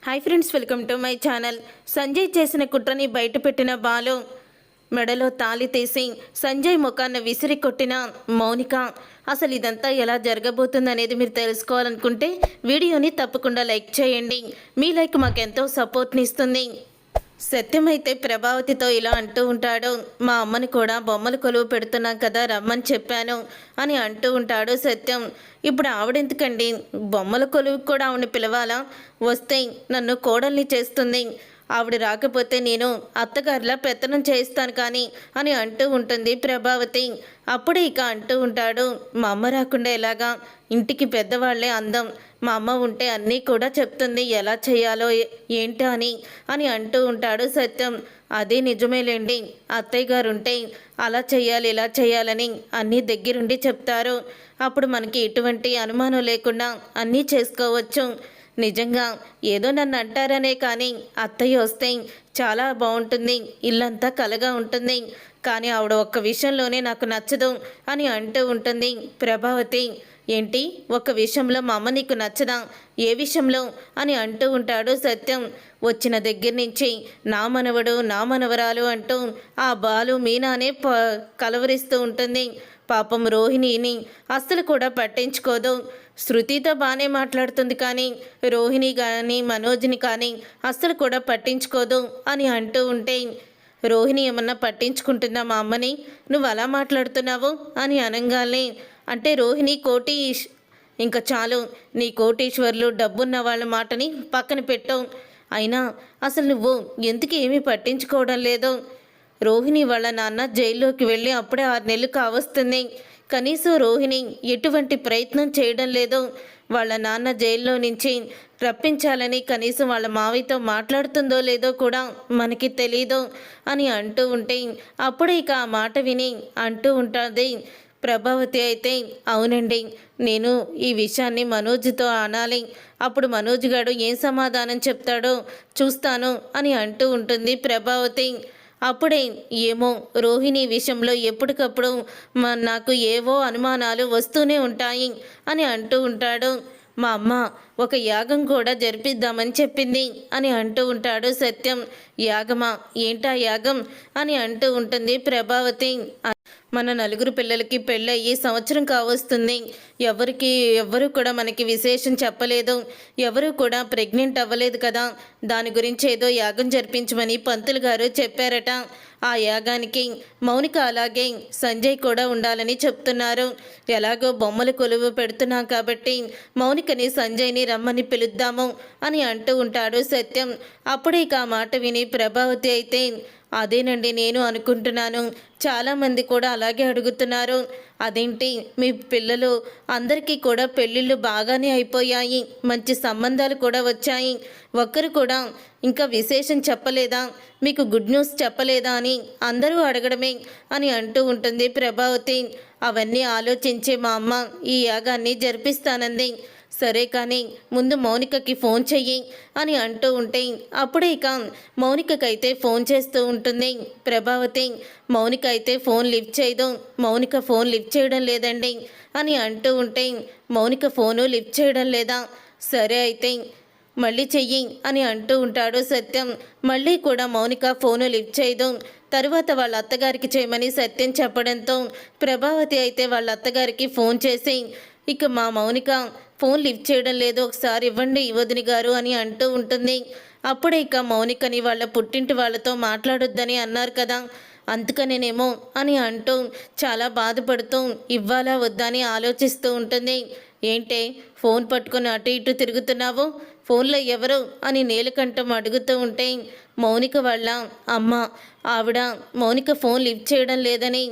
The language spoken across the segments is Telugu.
Hi friends, welcome to my channel. Sanjay చేసిన కుట్రని బయటపెట్టిన బాలు మెడలో తాళి తీసి సంజయ్ ముఖాన్ని విసిరి కొట్టిన మౌనిక. అసలు ఇదంతా ఎలా జరగబోతుందనేది మీరు తెలుసుకోవాలనుకుంటే వీడియోని తప్పకుండా లైక్ చేయండి. మీ లైక్ మాకెంతో సపోర్ట్ని ఇస్తుంది. సత్యమైతే ప్రభావతితో ఇలా అంటూ ఉంటాడు, మా అమ్మని కూడా బొమ్మలు కొలువు పెడుతున్నాం కదా, రమ్మని చెప్పాను అని అంటూ ఉంటాడు సత్యం. ఇప్పుడు ఆవిడెందుకండి బొమ్మల కొలువుకి కూడా ఆవిడని పిలవాలా? వస్తే నన్ను కోడల్ని చేస్తుంది, ఆవిడ రాకపోతే నేను అత్తగారిలా పెత్తనం చేస్తాను కానీ అని అంటూ ఉంటుంది ప్రభావతి. అప్పుడే ఇక అంటూ ఉంటాడు, మా అమ్మ రాకుండా ఎలాగా, ఇంటికి పెద్దవాళ్లే అందం, మా అమ్మ ఉంటే అన్నీ కూడా చెప్తుంది ఎలా చేయాలో ఏంటో అని అంటూ ఉంటాడు సత్యం. అదే నిజమేలేండి, అత్తయ్య గారు ఉంటే అలా చేయాలి ఇలా చేయాలని అన్నీ దగ్గరుండి చెప్తారు. అప్పుడు మనకి ఎటువంటి అనుమానం లేకుండా అన్నీ చేసుకోవచ్చు. నిజంగా ఏదో నన్ను అంటారనే కానీ అత్తయ్య వస్తే చాలా బాగుంటుంది, ఇల్లంతా కలగా ఉంటుంది, కానీ ఆవిడ ఒక్క విషయంలోనే నాకు నచ్చదు అని అంటూ ఉంటుంది ప్రభావతి. ఏంటి ఒక విషయంలో మా అమ్మ నీకు నచ్చదా? ఏ విషయంలో అని అంటూ ఉంటాడు సత్యం. వచ్చిన దగ్గర నుంచి నా మనవడు నా మనవరాలు అంటూ ఆ బాలు మీనానే కలవరిస్తూ ఉంటుంది. పాపం రోహిణిని అస్సలు కూడా పట్టించుకోదు. శృతితో బాగానే మాట్లాడుతుంది కానీ రోహిణి కానీ మనోజ్ని కానీ అస్సలు కూడా పట్టించుకోదు అని అంటూ ఉంటే, రోహిణి ఏమన్నా పట్టించుకుంటుందా మా అమ్మని? నువ్వు అలా మాట్లాడుతున్నావు అని అనగానే, అంటే రోహిణి ఇంకా చాలు, నీ కోటీశ్వర్లు డబ్బున్న వాళ్ళ మాటని పక్కన పెట్టావు, అయినా అసలు నువ్వు ఎందుకు ఏమీ పట్టించుకోవడం లేదు? రోహిణి వాళ్ళ నాన్న జైల్లోకి వెళ్ళి అప్పుడే 6 నెలలు కావస్తుంది, కనీసం రోహిణి ఎటువంటి ప్రయత్నం చేయడం లేదు. వాళ్ళ నాన్న జైల్లో నుంచి రప్పించాలని కనీసం వాళ్ళ మావయ్యతో మాట్లాడుతుందో లేదో కూడా మనకి తెలీదు అని అంటూ ఉంటే, అప్పుడే ఇక ఆ మాట విని అంటూ ఉంటుంది ప్రభావతి. అయితే అవునండి, నేను ఈ విషయాన్ని మనోజ్తో అనాలి, అప్పుడు మనోజ్ గారు ఏం సమాధానం చెప్తాడో చూస్తాను అని అంటూ ఉంటుంది ప్రభావతి. అప్పుడే ఏమో రోహిణి విషయంలో ఎప్పటికప్పుడు నాకు ఏవో అనుమానాలు వస్తూనే ఉంటాయి అని అంటూ ఉంటాడు. మా అమ్మ ఒక యాగం కూడా జరిపిద్దామని చెప్పింది అని అంటూ ఉంటాడు సత్యం. యాగమా? ఏంటా యాగం అని అంటూ ఉంటుంది ప్రభావతి. మన 4 పిల్లలకి పెళ్ళయ్యి సంవత్సరం కావస్తుంది, ఎవరు కూడా మనకి విశేషం చెప్పలేదు, ఎవరు కూడా ప్రెగ్నెంట్ అవ్వలేదు కదా, దాని గురించి ఏదో యాగం జరిపించమని పంతులు గారు చెప్పారట. ఆ యాగానికి మౌనిక అలాగే సంజయ్ కూడా ఉండాలని చెప్తున్నారు. ఎలాగో బొమ్మలు కొలువు పెడుతున్నాం కాబట్టి మౌనికని సంజయ్ని రమ్మని పిలుద్దాము అని అంటూ ఉంటాడు సత్యం. అప్పుడే ఇక ఆ మాట విని ప్రభావతి అయితే, అదేనండి నేను అనుకుంటున్నాను, చాలామంది కూడా అలాగే అడుగుతున్నారు, అదేంటి మీ పిల్లలు అందరికీ కూడా పెళ్ళిళ్ళు బాగానే అయిపోయాయి, మంచి సంబంధాలు కూడా వచ్చాయి, ఒక్కరు కూడా ఇంకా విశేషం చెప్పలేదా, మీకు గుడ్ న్యూస్ చెప్పలేదా అని అందరూ అడగడమే అని అంటూ ఉంటుంది ప్రభావతి. అవన్నీ ఆలోచించి మా అమ్మ ఈ యాగాన్ని జరిపిస్తానంది. సరే కానీ ముందు మౌనికకి ఫోన్ చెయ్యి అని అంటూ ఉంటే, అప్పుడే ఇక మౌనికకైతే ఫోన్ చేస్తూ ఉంటుంది ప్రభావతి. మౌనిక అయితే ఫోన్ లిఫ్ట్ చేయదు. మౌనిక ఫోన్ లిఫ్ట్ చేయడం లేదండి అని అంటూ ఉంటే, మౌనిక ఫోను లిఫ్ట్ చేయడం లేదా? సరే అయితే మళ్ళీ చెయ్యి అని అంటూ ఉంటాడు సత్యం. మళ్ళీ కూడా మౌనిక ఫోను లిఫ్ట్ చేయదు. తరువాత వాళ్ళ అత్తగారికి చేయమని సత్యం చెప్పడంతో ప్రభావతి అయితే వాళ్ళ అత్తగారికి ఫోన్ చేసి, ఇక మా మౌనిక ఫోన్ లిఫ్ట్ చేయడం లేదు, ఒకసారి ఇవ్వండి వదిన గారు అని అంటూ ఉంటుంది. అప్పుడే ఇక మౌనికని వాళ్ళ పుట్టింటి వాళ్ళతో మాట్లాడొద్దని అన్నారు కదా, అందుకనేనేమో అని అంటూ చాలా బాధపడుతూ ఇవ్వాలా వద్దా అని ఆలోచిస్తూ ఉంటుంది. ఏంటే ఫోన్ పట్టుకొని అటు ఇటు తిరుగుతున్నావు, ఫోన్లో ఎవరు అని నీలకంఠం అడుగుతూ ఉంటే, మౌనిక వాళ్ళ అమ్మ, ఆవిడ మౌనిక ఫోన్ లిఫ్ట్ చేయడం లేదని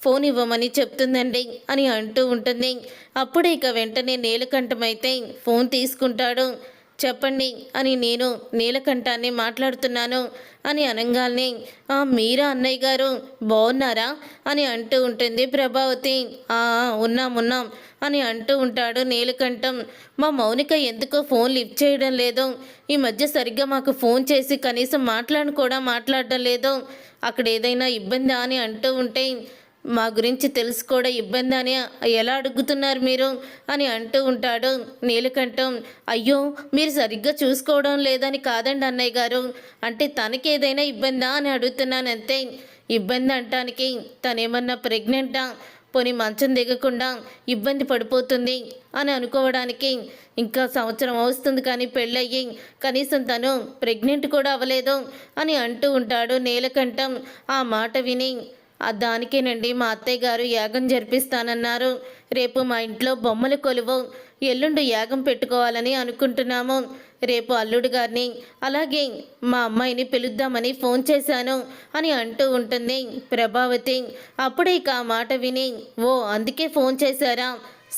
ఫోన్ ఇవ్వమని చెప్తుందండి అని అంటూ ఉంటుంది. అప్పుడే ఇక వెంటనే నీలకంఠమైతే ఫోన్ తీసుకుంటాడు. చెప్పండి అని నేను నీలకంఠాన్ని మాట్లాడుతున్నాను అని అనగానే, మీరా అన్నయ్య గారు బాగున్నారా అని అంటూ ఉంటుంది ప్రభావతి. ఉన్నాం అని అంటూ ఉంటాడు నీలకంఠం. మా మౌనిక ఎందుకో ఫోన్ లిఫ్ట్ చేయడం లేదు, ఈ మధ్య సరిగ్గా మాకు ఫోన్ చేసి కనీసం మాట్లాడడం లేదు, అక్కడ ఏదైనా ఇబ్బందా అని అంటూ ఉంటే, మా గురించి తెలుసుకోవడం ఇబ్బంది అని ఎలా అడుగుతున్నారు మీరు అని అంటూ ఉంటాడు నీలకంఠం. అయ్యో, మీరు సరిగ్గా చూసుకోవడం లేదని కాదండి అన్నయ్య గారు, అంటే తనకి ఏదైనా ఇబ్బందా అని అడుగుతున్నాను అంతే. ఇబ్బంది అంటానికి తనేమన్నా ప్రెగ్నెంటా, పోనీ మంచం దిగకుండా ఇబ్బంది పడిపోతుంది అని అనుకోవడానికి ఇంకా సంవత్సరం వస్తుంది కానీ పెళ్ళయ్యి కనీసం తను ప్రెగ్నెంట్ కూడా అవ్వలేదు అని అంటూ ఉంటాడు నీలకంఠం. ఆ మాట విని దానికేనండి మా అత్తయ్య గారు యాగం జరిపిస్తానన్నారు. రేపు మా ఇంట్లో బొమ్మల కొలువు, ఎల్లుండి యాగం పెట్టుకోవాలని అనుకుంటున్నాము. రేపు అల్లుడు గారిని అలాగే మా అమ్మాయిని పిలుద్దామని ఫోన్ చేశాను అని అంటూ ఉంటుంది ప్రభావతి. అప్పుడే ఇక ఆ మాట విని, ఓ అందుకే ఫోన్ చేశారా,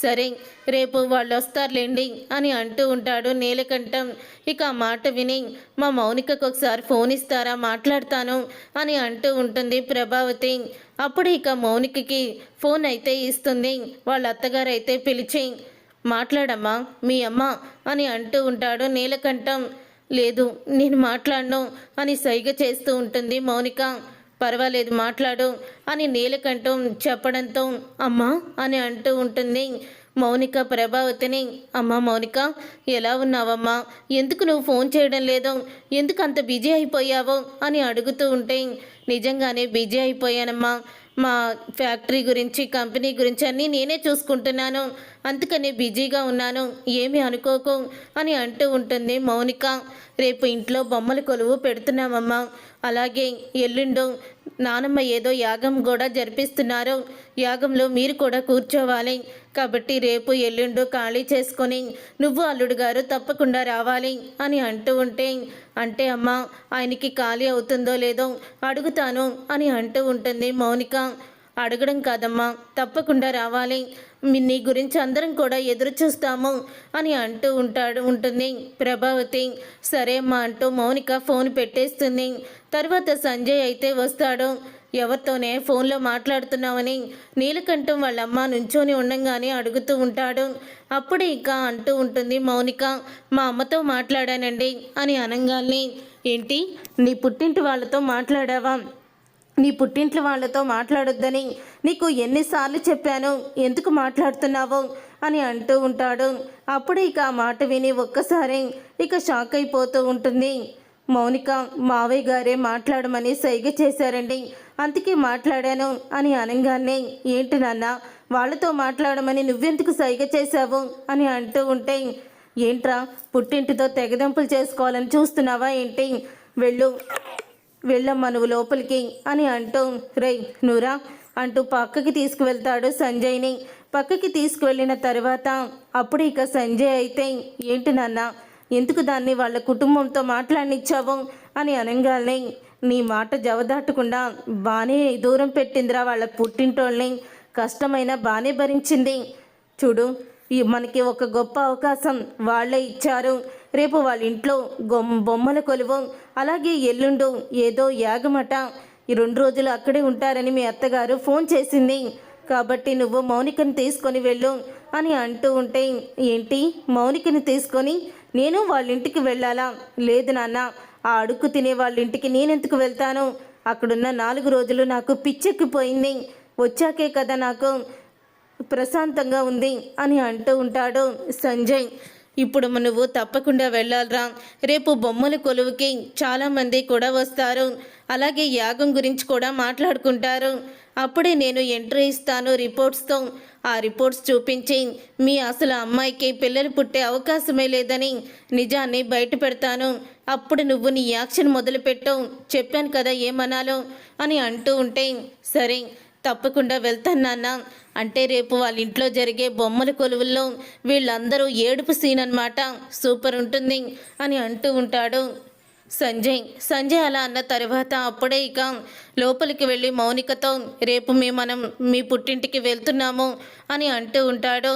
సరే రేపు వాళ్ళు వస్తారులేండి అని అంటూ ఉంటాడు నీలకంఠం. ఇక ఆ మాట విని, మా మౌనికకు ఒకసారి ఫోన్ ఇస్తారా, మాట్లాడతాను అని అంటూ ఉంటుంది ప్రభావతి. అప్పుడు ఇక మౌనికకి ఫోన్ అయితే ఇస్తుంది. వాళ్ళ అత్తగారు అయితే పిలిచి, మాట్లాడమ్మా మీ అమ్మ అని అంటూ ఉంటాడు నీలకంఠం. లేదు నేను మాట్లాడను అని సైగ చేస్తూ ఉంటుంది మౌనిక. పర్వాలేదు మాట్లాడు అని నీలకంఠం చెప్పడంతో అమ్మా అని అంటూ ఉంటుంది మౌనిక ప్రభావతిని. అమ్మా మౌనిక, ఎలా ఉన్నావమ్మా, ఎందుకు నువ్వు ఫోన్ చేయడం లేదు, ఎందుకు అంత బిజీ అయిపోయావో అని అడుగుతూ ఉంటే, నిజంగానే బిజీ అయిపోయానమ్మా, మా ఫ్యాక్టరీ గురించి కంపెనీ గురించి అన్నీ నేనే చూసుకుంటున్నాను, అందుకనే బిజీగా ఉన్నాను, ఏమీ అనుకోకు అని అంటూ ఉంటుంది మౌనిక. రేపు ఇంట్లో బొమ్మల కొలువు పెడుతున్నామమ్మా, అలాగే ఎల్లుండు నానమ్మ ఏదో యాగం కూడా జరిపిస్తున్నారు, యాగంలో మీరు కూడా కూర్చోవాలి, కాబట్టి రేపు ఎల్లుండు ఖాళీ చేసుకొని నువ్వు అల్లుడు గారు తప్పకుండా రావాలి అని అంటూ ఉంటే, అంటే అమ్మ ఆయనకి ఖాళీ అవుతుందో లేదో అడుగుతాను అని అంటూ ఉంటుంది మౌనిక. అడగడం కాదమ్మా, తప్పకుండా రావాలి, నీ గురించి అందరం కూడా ఎదురు చూస్తాము అని అంటూ ఉంటుంది ప్రభావతి. సరే అమ్మా అంటూ మౌనిక ఫోన్ పెట్టేస్తుంది. తర్వాత సంజయ్ అయితే వస్తాడు. ఎవరితోనే ఫోన్లో మాట్లాడుతున్నామని నీలకంఠం వాళ్ళమ్మ నుంచొని ఉండంగానే అడుగుతూ ఉంటాడు. అప్పుడే ఇక అంటూ ఉంటుంది మౌనిక, మా అమ్మతో మాట్లాడానండి అని అనగానే, ఏంటి నీ పుట్టింటి వాళ్ళతో మాట్లాడావా, నీ పుట్టింట్లో వాళ్ళతో మాట్లాడొద్దని నీకు ఎన్నిసార్లు చెప్పాను, ఎందుకు మాట్లాడుతున్నావు అని అంటూ ఉంటాడు. అప్పుడే ఇక ఆ మాట విని ఒక్కసారి ఇక షాక్ అయిపోతూ ఉంటుంది మౌనిక. మావయ్య గారే మాట్లాడమని సైగ చేశారండి, అందుకే మాట్లాడాను అని అనగానే, ఏంటి నాన్న వాళ్ళతో మాట్లాడమని నువ్వెందుకు సైగ చేశావు అని అంటూ ఉంటే, ఏంట్రా పుట్టింటితో తెగదెంపులు చేసుకోవాలని చూస్తున్నావా ఏంటి, వెళ్ళమ్మా నువ్వు లోపలికి అని అంటూ, రే నూరా అంటూ పక్కకి తీసుకువెళ్తాడు సంజయ్ని. పక్కకి తీసుకువెళ్ళిన తర్వాత అప్పుడు ఇక సంజయ్ అయితే, ఏంటి నాన్న ఎందుకు దాన్ని వాళ్ళ కుటుంబంతో మాట్లాడనిచ్చావు అని అనగానే, నీ మాట జవదాటకుండా బాగానే దూరం పెట్టిందిరా వాళ్ళ పుట్టింటోళ్ళని, కష్టమైన బాగానే భరించింది. చూడు మనకి ఒక గొప్ప అవకాశం వాళ్ళే ఇచ్చారు, రేపు వాళ్ళ ఇంట్లో బొమ్మల కొలువు, అలాగే ఎల్లుండు ఏదో యాగమట, ఈ 2 రోజులు అక్కడే ఉంటారని మీ అత్తగారు ఫోన్ చేసింది, కాబట్టి నువ్వు మౌనికని తీసుకొని వెళ్ళు అని అంటూ ఉంటే, ఏంటి మౌనికని తీసుకొని నేను వాళ్ళ ఇంటికి వెళ్ళాలా, లేదు నాన్న ఆ అడుక్కు తినే వాళ్ళ ఇంటికి నేనెందుకు వెళ్తాను, అక్కడున్న 4 రోజులు నాకు పిచ్చెక్కిపోయింది, వచ్చాకే కదా నాకు ప్రశాంతంగా ఉంది అని అంటూ ఉంటాడు సంజయ్. ఇప్పుడు నువ్వు తప్పకుండా వెళ్ళాలరా, రేపు బొమ్మల కొలువుకి చాలామంది కూడా వస్తారు, అలాగే యాగం గురించి కూడా మాట్లాడుకుంటారు, అప్పుడే నేను ఎంట్రీ ఇస్తాను రిపోర్ట్స్తో, ఆ రిపోర్ట్స్ చూపించి మీ అసలు అమ్మాయికి పిల్లలు పుట్టే అవకాశమే లేదని నిజాన్ని బయట పెడతాను, అప్పుడు నువ్వు నీ యాక్షన్ మొదలుపెట్టు, చెప్పాను కదా ఏమనాలో అని అంటూ ఉంటే, సరే తప్పకుండా వెళ్తాను నాన్న, అంటే రేపు వాళ్ళ ఇంట్లో జరిగే బొమ్మల కొలువుల్లో వీళ్ళందరూ ఏడుపు సీన్ అన్నమాట, సూపర్ ఉంటుంది అని అంటూ ఉంటాడు సంజయ్ అలా అన్న తర్వాత అప్పుడే ఇక లోపలికి వెళ్ళి మౌనికతో, రేపు మనం మీ పుట్టింటికి వెళ్తున్నాము అని అంటూ ఉంటాడు.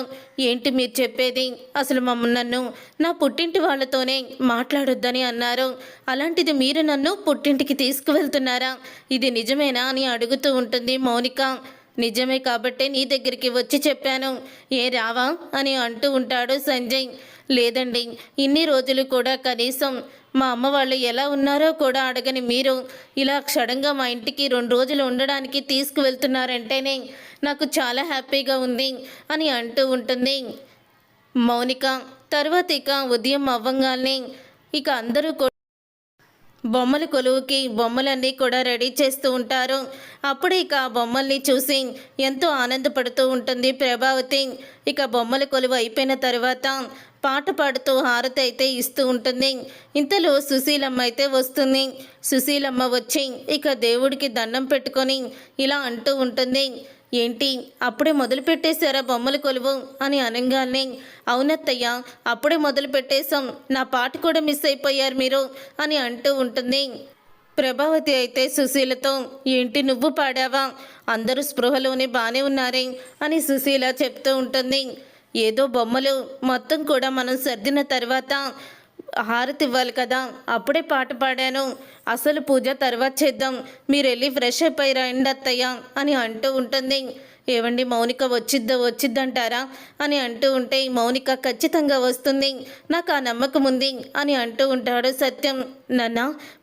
ఏంటి మీరు చెప్పేది, అసలు నన్ను నా పుట్టింటి వాళ్ళతోనే మాట్లాడొద్దని అన్నారు, అలాంటిది మీరు నన్ను పుట్టింటికి తీసుకువెళ్తున్నారా, ఇది నిజమేనా అని అడుగుతూ ఉంటుంది మౌనిక. నిజమే కాబట్టే నీ దగ్గరికి వచ్చి చెప్పాను, ఏ రావా అని అంటూ ఉంటాడు సంజయ్. లేదండి ఇన్ని రోజులు కూడా కనీసం మా అమ్మ వాళ్ళు ఎలా ఉన్నారో కూడా అడగని మీరు ఇలా సడన్గా మా ఇంటికి 2 రోజులు ఉండడానికి తీసుకువెళ్తున్నారంటేనే నాకు చాలా హ్యాపీగా ఉంది అని అంటూ ఉంటుంది మౌనిక. తర్వాత ఇక ఉదయం అవ్వంగానే ఇక అందరూ బొమ్మల కొలువుకి బొమ్మలన్నీ కూడా రెడీ చేస్తూ ఉంటారు. అప్పుడే ఇక ఆ బొమ్మల్ని చూసి ఎంతో ఆనందపడుతూ ఉంటుంది ప్రభావతి. ఇక బొమ్మల కొలువు అయిపోయిన తర్వాత పాట పాడుతూ హారతి అయితే ఇస్తూ ఉంటుంది. ఇంతలో సుశీలమ్మ అయితే వస్తుంది. సుశీలమ్మ వచ్చి ఇక దేవుడికి దండం పెట్టుకొని ఇలా అంటూ ఉంటుంది, ఏంటి అప్పుడే మొదలు పెట్టేశారా బొమ్మల కొలువు అని అనగానే, అవునత్తయ్య అప్పుడే మొదలు పెట్టేశాం, నా పాట కూడా మిస్ అయిపోయారు మీరు అని అంటూ ఉంటుంది. ప్రభావతి అయితే సుశీలతో, ఏంటి నువ్వు పాడావా, అందరూ స్పృహలోనే బాగానే ఉన్నారే అని సుశీల చెప్తూ ఉంటుంది. ఏదో బొమ్మలు మొత్తం కూడా మనం సర్దిన తర్వాత హారతి ఇవ్వాలి కదా, అప్పుడే పాట పాడాను, అసలు పూజ తర్వాత చేద్దాం, మీరు వెళ్ళి ఫ్రెష్ అయిపోయి రండి అత్తయ్య అని అంటూ ఉంటుంది. ఏవండి మౌనిక వచ్చిద్దంటారా అని అంటూ ఉంటే, మౌనిక ఖచ్చితంగా వస్తుంది, నాకు ఆ నమ్మకం ఉంది అని అంటూ ఉంటాడు సత్యం. నాన్న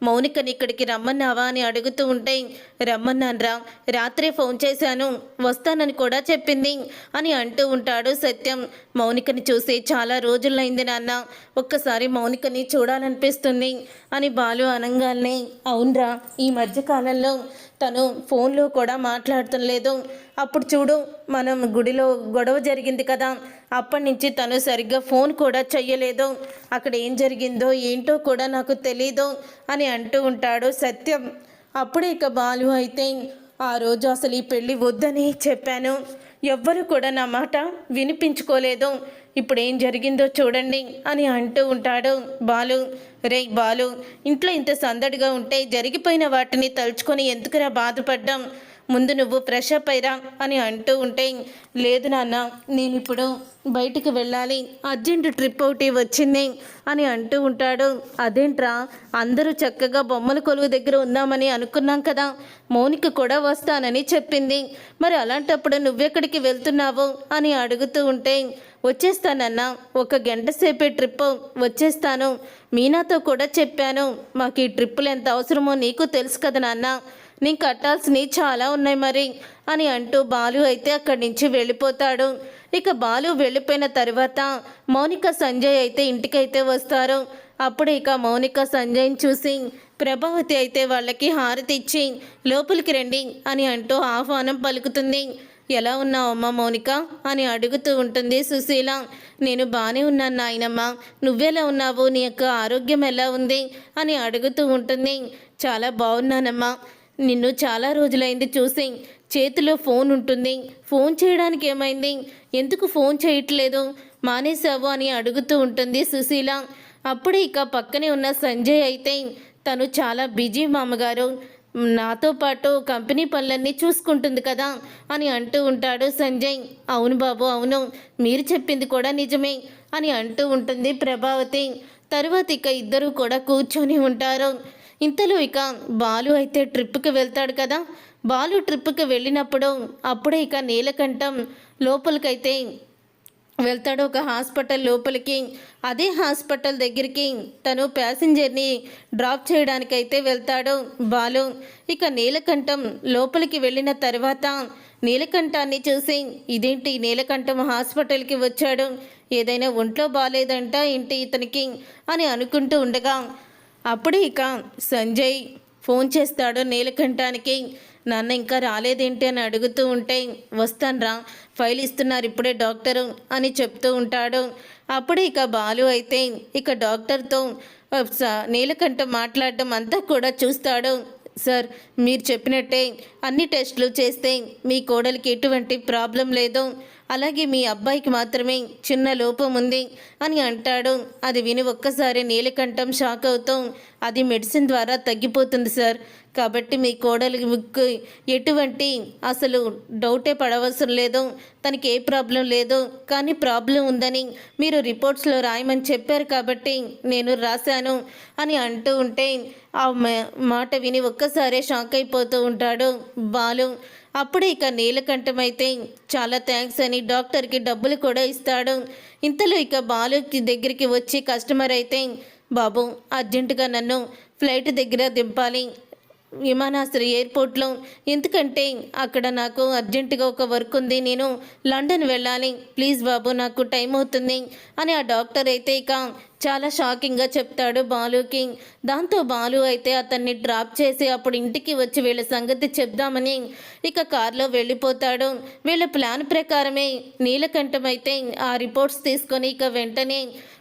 మౌనికని ఇక్కడికి రమ్మన్నావా అని అడుగుతూ ఉంటే, రమ్మన్నాన్రా, రాత్రే ఫోన్ చేశాను, వస్తానని కూడా చెప్పింది అని అంటూ ఉంటాడు సత్యం. మౌనికని చూసి చాలా రోజులైంది నాన్న, ఒక్కసారి మౌనికని చూడాలనిపిస్తుంది అని బాలు అనగానే, అవునరా ఈ మధ్యకాలంలో తను ఫోన్లో కూడా మాట్లాడటం లేదు, అప్పుడు చూడు మనం గుడిలో గొడవ జరిగింది కదా, అప్పటి నుంచి తను సరిగ్గా ఫోన్ కూడా చెయ్యలేదు, అక్కడ ఏం జరిగిందో ఏంటో కూడా నాకు తెలీదు అని అంటూ ఉంటాడు సత్యం. అప్పుడే ఇక బాలు అయితే, ఆ రోజు అసలు ఈ పెళ్ళి వద్దని చెప్పాను, ఎవ్వరు కూడా నా మాట వినిపించుకోలేదు, ఇప్పుడు ఏం జరిగిందో చూడండి అని అంటూ ఉంటాడు బాలు. రే బాలు, ఇంట్లో ఇంత సందడిగా ఉంటే జరిగిపోయిన వాటిని తలుచుకొని ఎందుకురా బాధపడ్డాం, ముందు నువ్వు ఫ్రెష్ అప్ అయ్యిరా అని అంటూ ఉంటే, లేదు నాన్న నేను ఇప్పుడు బయటికి వెళ్ళాలి, అర్జెంట్ ట్రిప్ ఒకటి వచ్చింది అని అంటూ ఉంటాడు. అదేంట్రా, అందరూ చక్కగా బొమ్మల కొలువు దగ్గర ఉందామని అనుకున్నాం కదా, మౌనిక కూడా వస్తానని చెప్పింది, మరి అలాంటప్పుడు నువ్వెక్కడికి వెళ్తున్నావు అని అడుగుతూ ఉంటే, వచ్చేస్తానన్నా, 1 గంట సేపే ట్రిప్, వచ్చేస్తాను, మీనాతో కూడా చెప్పాను, మాకు ఈ ట్రిప్పులు ఎంత అవసరమో నీకు తెలుసు కదా నాన్న, నేను కట్టాల్సినవి చాలా ఉన్నాయి మరి అని అంటూ బాలు అయితే అక్కడి నుంచి వెళ్ళిపోతాడు. ఇక బాలు వెళ్ళిపోయిన తర్వాత మౌనిక సంజయ్ అయితే ఇంటికైతే వస్తారు. అప్పుడు ఇక మౌనిక సంజయ్ని చూసి ప్రభావతి అయితే వాళ్ళకి హారతి ఇచ్చి లోపలికి రండి అని అంటూ ఆహ్వానం పలుకుతుంది. ఎలా ఉన్నావు అమ్మ మౌనిక అని అడుగుతూ ఉంటుంది సుశీల. నేను బాగానే ఉన్నాను నాయనమ్మ, నువ్వెలా ఉన్నావు, నీ యొక్క ఆరోగ్యం ఎలా ఉంది అని అడుగుతూ ఉంటుంది. చాలా బాగున్నానమ్మా, నిన్ను చాలా రోజులైంది చూసి, చేతిలో ఫోన్ ఉంటుంది, ఫోన్ చేయడానికి ఏమైంది, ఎందుకు ఫోన్ చేయట్లేదు, మానేశావు అని అడుగుతూ ఉంటుంది సుశీల. అప్పుడే ఇక పక్కనే ఉన్న సంజయ్ అయితే, తను చాలా బిజీ మామగారు, నాతో పాటు కంపెనీ పనులన్నీ చూసుకుంటుంది కదా అని అంటూ ఉంటాడు సంజయ్. అవును బాబు అవును, మీరు చెప్పింది కూడా నిజమే అని అంటూ ఉంటుంది ప్రభావతి. తర్వాత ఇక ఇద్దరు కూడా కూర్చొని ఉంటారు. ఇంతలో ఇక బాలు అయితే ట్రిప్కి వెళ్తాడు కదా, బాలు ట్రిప్కి వెళ్ళినప్పుడు అప్పుడే ఇక నీలకంఠం లోపలికైతే వెళ్తాడు, ఒక హాస్పిటల్ లోపలికి. అదే హాస్పిటల్ దగ్గరికి తను ప్యాసింజర్ని డ్రాప్ చేయడానికైతే వెళ్తాడు బాలు. ఇక నీలకంఠం లోపలికి వెళ్ళిన తర్వాత నీలకంఠాన్ని చూసి, ఇదేంటి నీలకంఠం హాస్పిటల్కి వచ్చాడు, ఏదైనా ఒంట్లో బాగాలేదంట ఏంటి ఇతనికి అని అనుకుంటూ ఉండగా అప్పుడే ఇక సంజయ్ ఫోన్ చేస్తాడు నీలకంఠానికి. నాన్న ఇంకా రాలేదేంటి అని అడుగుతూ ఉంటే, వస్తాన్రా, ఫైల్ ఇస్తున్నారు ఇప్పుడే డాక్టరు అని చెప్తూ ఉంటాడు. అప్పుడే ఇక బాలు అయితే ఇక డాక్టర్తో నీలకంఠం మాట్లాడడం అంతా కూడా చూస్తాడు. సార్ మీరు చెప్పినట్టే అన్ని టెస్టులు చేస్తే మీ కోడలికి ఎటువంటి ప్రాబ్లం లేదు, అలాగే మీ అబ్బాయికి మాత్రమే చిన్న లోపం ఉంది అని అంటాడు. అది విని ఒక్కసారి నీలకంఠం షాక్ అవుతూ, అది మెడిసిన్ ద్వారా తగ్గిపోతుంది సార్, కాబట్టి మీ కోడలికి ఎటువంటి అసలు డౌటే పడవసరం లేదు, తనకి ఏ ప్రాబ్లం లేదు, కానీ ప్రాబ్లం ఉందని మీరు రిపోర్ట్స్లో రాయమని చెప్పారు కాబట్టి నేను రాశాను అని అంటూ ఉంటే ఆ మాట విని ఒక్కసారే షాక్ అయిపోతూ ఉంటాడు బాలు. అప్పుడే ఇక నీలకంఠం అయితే చాలా థ్యాంక్స్ అని డాక్టర్కి డబ్బులు కూడా ఇస్తాడు. ఇంతలో ఇక బాలుకి దగ్గరికి వచ్చి కస్టమర్ అయితే, బాబు అర్జెంటుగా నన్ను ఫ్లైట్ దగ్గర దింపాలి విమానాశ్రయ ఎయిర్పోర్ట్లో, ఎందుకంటే అక్కడ నాకు అర్జెంటుగా ఒక వర్క్ ఉంది, నేను లండన్ వెళ్ళాలి, ప్లీజ్ బాబు నాకు టైం అవుతుంది అని ఆ డాక్టర్ అయితే ఇక చాలా షాకింగ్గా చెప్తాడు బాలుకి. దాంతో బాలు అయితే అతన్ని డ్రాప్ చేసి అప్పుడు ఇంటికి వచ్చి వీళ్ళ సంగతి చెప్దామని ఇక కారులో వెళ్ళిపోతాడు. వీళ్ళ ప్లాన్ ప్రకారమే నీలకంఠం అయితే ఆ రిపోర్ట్స్ తీసుకొని ఇక వెంటనే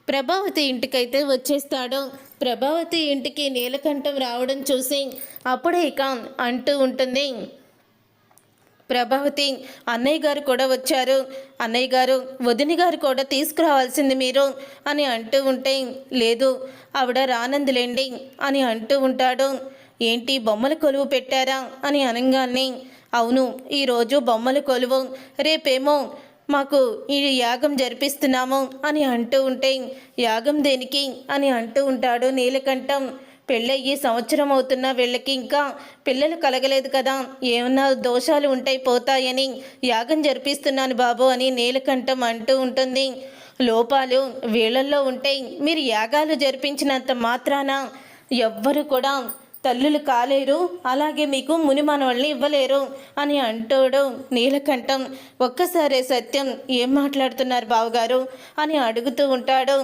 ప్రభావతి ఇంటికైతే వచ్చేస్తాడు. ప్రభావతి ఇంటికి నీలకంఠం రావడం చూసి అప్పుడే ఇక అంటూ ఉంటుంది, ప్రభావతి అన్నయ్య గారు కూడా వచ్చారు, అన్నయ్య గారు వదిన గారు కూడా తీసుకురావాల్సింది మీరు అని అంటూ ఉంటే, లేదు ఆవిడ రానందులేండి అని అంటూ ఉంటాడు. ఏంటి బొమ్మల కొలువు పెట్టారా అని అనగానే, అవును ఈరోజు బొమ్మల కొలువు, రేపేమో మాకు ఈ యాగం జరిపిస్తున్నాము అని అంటూ ఉంటే, యాగం దేనికి అని అంటూ ఉంటాడు నీలకంఠం. పెళ్ళయ్యి సంవత్సరం అవుతున్న వీళ్ళకి ఇంకా పిల్లలు కలగలేదు కదా, ఏమన్నా దోషాలు ఉంటాయి పోతాయని యాగం జరిపిస్తున్నాను బాబు అని నీలకంఠం అంటూ ఉంటుంది. లోపాలు వీళ్ళల్లో ఉంటే మీరు యాగాలు జరిపించినంత మాత్రాన ఎవ్వరు కూడా తల్లులు కాలేరు, అలాగే మీకు మునిమనవల్ని ఇవ్వలేరు అని అంటాడు నీలకంఠం. ఒక్కసారే సత్యం ఏం మాట్లాడుతున్నారు బావగారు అని అడుగుతూ ఉంటాడు.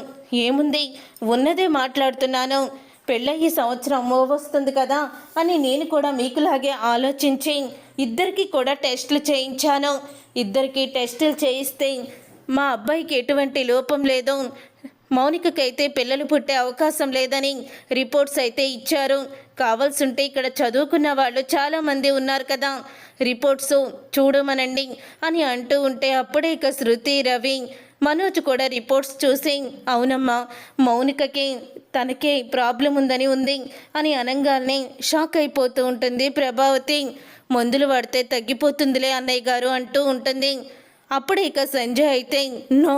ఏముంది ఉన్నదే మాట్లాడుతున్నాను, పెళ్ళయ్యి సంవత్సరం వస్తుంది కదా అని నేను కూడా మీకులాగే ఆలోచించి ఇద్దరికి కూడా టెస్టులు చేయించాను. ఇద్దరికి టెస్టులు చేయిస్తే మా అబ్బాయికి ఎటువంటి లోపం లేదు, మౌనికకైతే పిల్లలు పుట్టే అవకాశం లేదని రిపోర్ట్స్ అయితే ఇచ్చారు. కావాల్సింటే ఇక్కడ చదువుకున్న వాళ్ళు చాలామంది ఉన్నారు కదా, రిపోర్ట్స్ చూడమనండి అని అంటూ ఉంటే అప్పుడే ఇక శృతి, రవి, మనోజ్ కూడా రిపోర్ట్స్ చూసి అవునమ్మా మౌనికకి తనకే ప్రాబ్లం ఉందని ఉంది అని అనగానే షాక్ అయిపోతూ ఉంటుంది ప్రభావతి. మందులు వాడితే తగ్గిపోతుందిలే అన్నయ్య గారు అంటూ ఉంటుంది. అప్పుడే ఇక సంజయ్ అయితే నో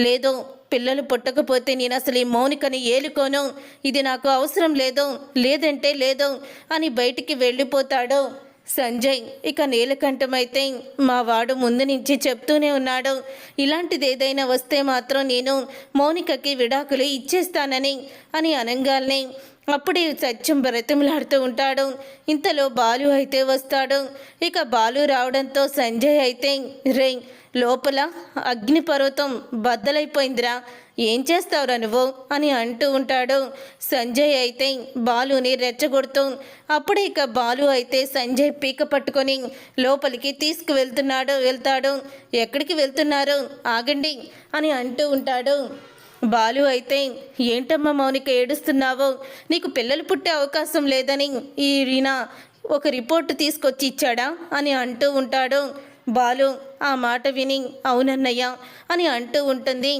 లేదు, పిల్లలు పుట్టకపోతే నేను అసలు ఈ మౌనికని ఏలుకోను, ఇది నాకు అవసరం లేదు, లేదంటే లేదు అని బయటికి వెళ్ళిపోతాడు సంజయ్. ఇక నీలకంఠం అయితే మా వాడు ముందు నుంచి చెప్తూనే ఉన్నాడు, ఇలాంటిది ఏదైనా వస్తే మాత్రం నేను మౌనికకి విడాకులు ఇచ్చేస్తానని అని అనగానే అప్పుడే సత్యం బ్రతిమలాడుతూ ఉంటాడు. ఇంతలో బాలు అయితే వస్తాడు. ఇక బాలు రావడంతో సంజయ్ అయితే రే లోపల అగ్నిపర్వతం బద్దలైపోయిందిరా, ఏం చేస్తావురా నువ్వు అని అంటూ ఉంటాడు. సంజయ్ అయితే బాలుని రెచ్చగొడుతూ అప్పుడే ఇక బాలు అయితే సంజయ్ పీక పట్టుకొని లోపలికి వెళ్తాడు. ఎక్కడికి వెళ్తున్నారు ఆగండి అని అంటూ ఉంటాడు. బాలు అయితే ఏంటమ్మా మౌనిక ఏడుస్తున్నావు, నీకు పిల్లలు పుట్టే అవకాశం లేదని ఈయన ఒక రిపోర్టు తీసుకొచ్చి ఇచ్చాడా అని అంటూ ఉంటాడు. బాలు ఆ మాట విని అవునన్నయ్య అని అంటూ ఉంటుంది.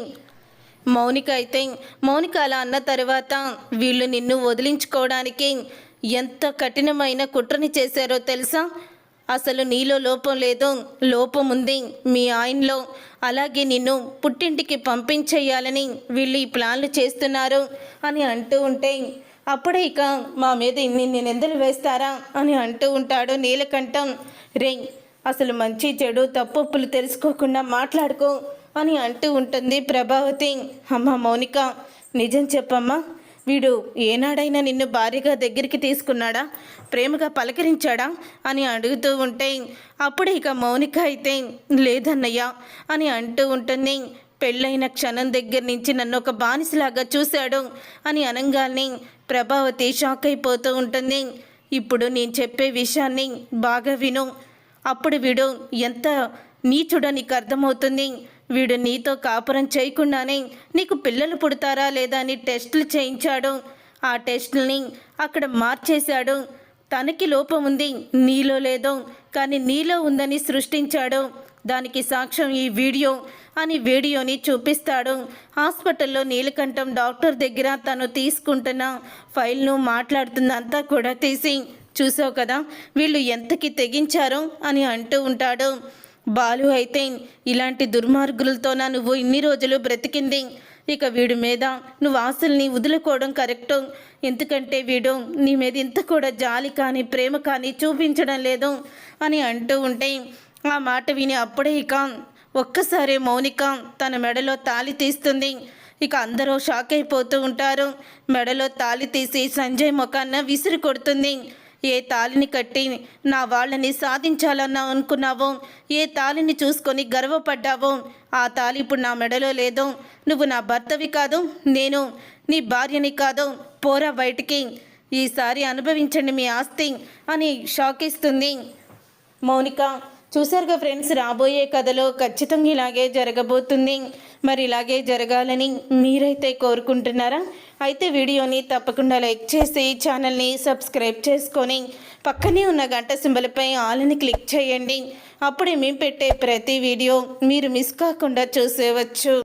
మౌనిక అయితే మౌనిక అలా అన్న తర్వాత వీళ్ళు నిన్ను వదిలించుకోవడానికి ఎంత కఠినమైన కుట్రని చేశారో తెలుసా, అసలు నీలో లోపం లేదు, లోపం ఉంది మీ ఆయనలో, అలాగే నిన్ను పుట్టింటికి పంపించేయాలని వీళ్ళు ఈ ప్లాన్లు చేస్తున్నారు అని అంటూ ఉంటే అప్పుడే ఇక మా మీద ఇన్ని నిందలు వేస్తారా అని అంటూ ఉంటాడు నీలకంఠం. రే అసలు మంచి చెడు తప్పులు తెలుసుకోకుండా మాట్లాడుకో అని అంటూ ఉంటుంది ప్రభావతి. అమ్మ మౌనిక నిజం చెప్పమ్మా, వీడు ఏనాడైనా నిన్ను భారీగా దగ్గరికి తీసుకున్నాడా, ప్రేమగా పలకరించాడా అని అడుగుతూ ఉంటే అప్పుడే ఇక మౌనిక అయితే లేదన్నయ్య అని అంటూ ఉంటుంది. పెళ్ళైన క్షణం దగ్గర నుంచి నన్ను ఒక బానిసలాగా చూశాడు అని అనగానే ప్రభావతి షాక్ అయిపోతూ ఉంటుంది. ఇప్పుడు నేను చెప్పే విషయాన్ని బాగా విను, అప్పుడు వీడు ఎంత నీచుడో నీకు అర్థమవుతుంది. వీడు నీతో కాపురం చేయకుండానే నీకు పిల్లలు పుడతారా లేదా అని టెస్టులు చేయించాడు. ఆ టెస్టుల్ని అక్కడ మార్చేశాడు. తనకి లోపం ఉంది, నీలో లేదో, కానీ నీలో ఉందని సృష్టించాడు. దానికి సాక్ష్యం ఈ వీడియో అని వీడియోని చూపిస్తాడు. హాస్పిటల్లో నీలకంఠం డాక్టర్ దగ్గర తను తీసుకుంటున్న ఫైల్ను మాట్లాడుతుందంతా కూడా తీసి చూసావు కదా వీళ్ళు ఎంతకి తెగించారో అని అంటూ ఉంటాడు. బాలు అయితే ఇలాంటి దుర్మార్గులతోనా నువ్వు ఇన్ని రోజులు బ్రతికింది, ఇక వీడి మీద నువ్వు ఆశల్ని వదులుకోవడం కరెక్టు, ఎందుకంటే వీడు నీ మీద ఇంత కూడా జాలి కానీ ప్రేమ కానీ చూపించడం లేదు అని అంటూ ఉంటే ఆ మాట విని అప్పుడే ఇక ఒక్కసారి మౌనిక తన మెడలో తాళి తీస్తుంది. ఇక అందరూ షాక్ అయిపోతూ ఉంటారు. మెడలో తాళి తీసి సంజయ్ ముఖాన్న విసిరి కొడుతుంది. ఏ తాళిని కట్టి నా వాళ్ళని సాధించాలన్నా అనుకున్నావో, ఏ తాళిని చూసుకొని గర్వపడ్డావో ఆ తాళి ఇప్పుడు నా మెడలో లేదు. నువ్వు నా భర్తవి కాదు, నేను నీ భార్యని కాదు, పోరా బయటికి, ఈసారి అనుభవించండి మీ ఆస్తి అని షాక్ ఇస్తుంది మౌనిక. చూసారుగా ఫ్రెండ్స్, రాబోయే కథలో ఖచ్చితంగా ఇలాగే జరగబోతుంది. మరి ఇలాగే జరగాలని మీరైతే కోరుకుంటున్నారా? అయితే వీడియోని తప్పకుండా లైక్ చేసి ఛానల్ని సబ్స్క్రైబ్ చేసుకొని పక్కనే ఉన్న గంట సింబల్పై ఆల్ని క్లిక్ చేయండి. అప్పుడే మేము పెట్టే ప్రతి వీడియో మీరు మిస్ కాకుండా చూసేవచ్చు.